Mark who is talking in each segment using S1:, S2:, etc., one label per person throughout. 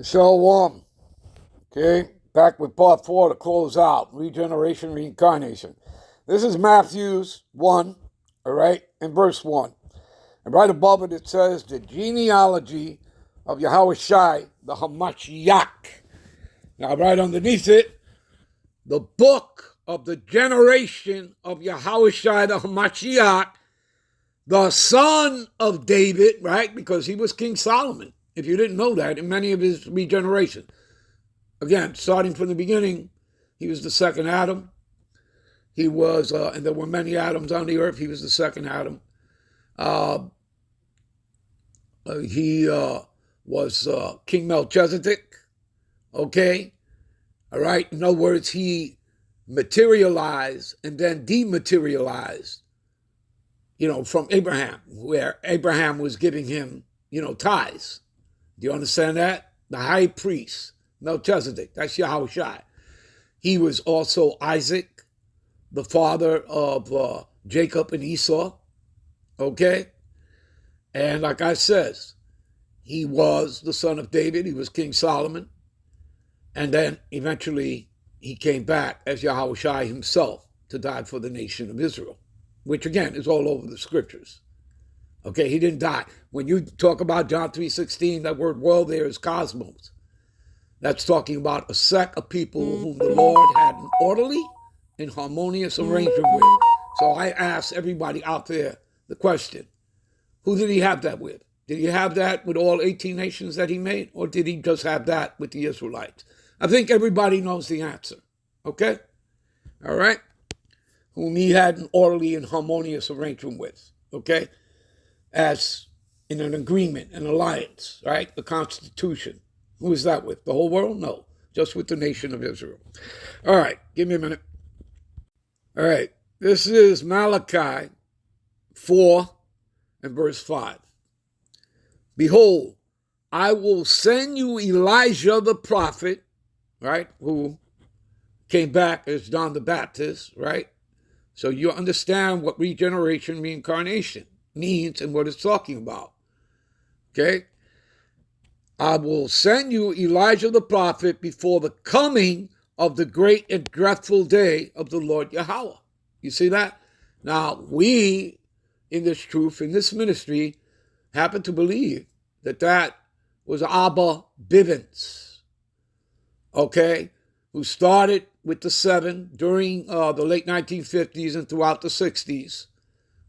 S1: Shalom. Okay, back with part 4 to close out Regeneration, Reincarnation. This is Matthew's 1, all right, in verse 1. And right above it, it says the genealogy of Yahushai, the Hamashiach. Now, right underneath it, the book of the generation of Yahushai, the Hamashiach, the son of David, right? Because he was King Solomon, if you didn't know that, in many of his regeneration. Again, starting from the beginning, he was the second Adam. He was, and there were many Adams on the earth. He was the second Adam. He was King Melchizedek. Okay? All right? In other words, he materialized and then dematerialized, from Abraham, where Abraham was giving him, tithes. Do you understand that? The high priest, Melchizedek, that's Yahushai. He was also Isaac, the father of Jacob and Esau, okay? And like I says, he was the son of David, he was King Solomon, and then eventually he came back as Yahushai himself to die for the nation of Israel, which again is all over the scriptures. Okay, he didn't die. When you talk about John 3:16, that word world there is cosmos. That's talking about a set of people whom the Lord had an orderly and harmonious arrangement with. So I ask everybody out there the question, who did he have that with? Did he have that with all 18 nations that he made? Or did he just have that with the Israelites? I think everybody knows the answer. Okay? All right? Whom he had an orderly and harmonious arrangement with. Okay? As in an agreement, an alliance, right? The Constitution. Who is that with? The whole world? No. Just with the nation of Israel. All right. Give me a minute. All right. This is Malachi 4 and verse 5. Behold, I will send you Elijah the prophet, right? Who came back as John the Baptist, right? So you understand what regeneration, reincarnation means and what it's talking about. Okay? I will send you Elijah the prophet before the coming of the great and dreadful day of the Lord Yahweh. You see that? Now, we, in this truth, in this ministry, happen to believe that that was Abba Bivens, okay, who started with the 7 during the late 1950s and throughout the 60s,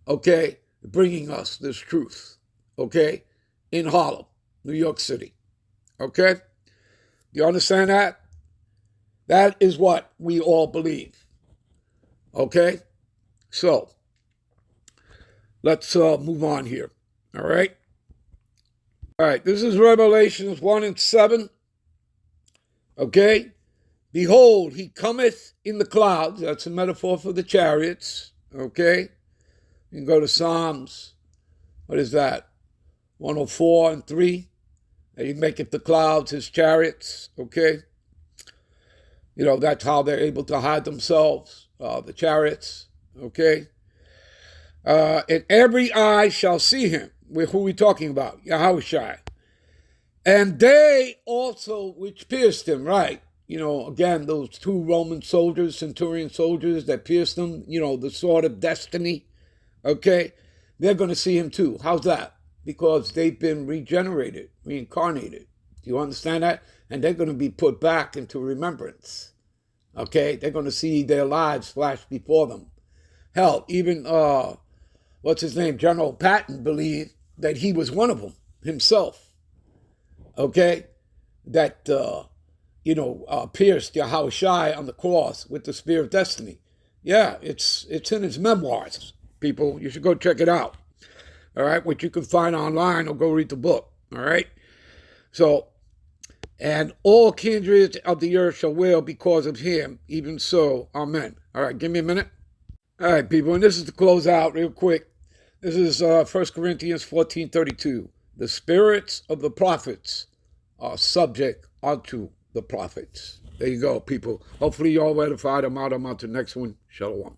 S1: okay, bringing us this truth, okay, in Harlem, New York City, okay? Do you understand that? That is what we all believe, okay? So, let's move on here, all right? All right, this is Revelations 1 and 7, okay? Behold, he cometh in the clouds. That's a metaphor for the chariots, okay? You can go to Psalms, what is that? 104 and 3. He maketh the clouds his chariots, okay? That's how they're able to hide themselves, the chariots, okay? And every eye shall see him. Who are we talking about? Yahushai. And they also which pierced him, right? Again, those 2 Roman soldiers, centurion soldiers that pierced him, the sword of destiny, okay? They're going to see him too. How's that? Because they've been regenerated, reincarnated. Do you understand that? And they're going to be put back into remembrance, okay? They're going to see their lives flash before them. Hell, even, what's his name? General Patton believed that he was one of them himself, okay? That, pierced Yahushai on the cross with the spear of destiny. Yeah, it's in his memoirs, people. You should go check it out, all right, which you can find online or go read the book, all right? So, and all kindreds of the earth shall wail because of him, even so, amen. All right, give me a minute. All right, people, and this is to close out real quick. This is 1 Corinthians 14:32. The spirits of the prophets are subject unto the prophets. There you go, people. Hopefully you all edified. I'm out to the next one. Shalom.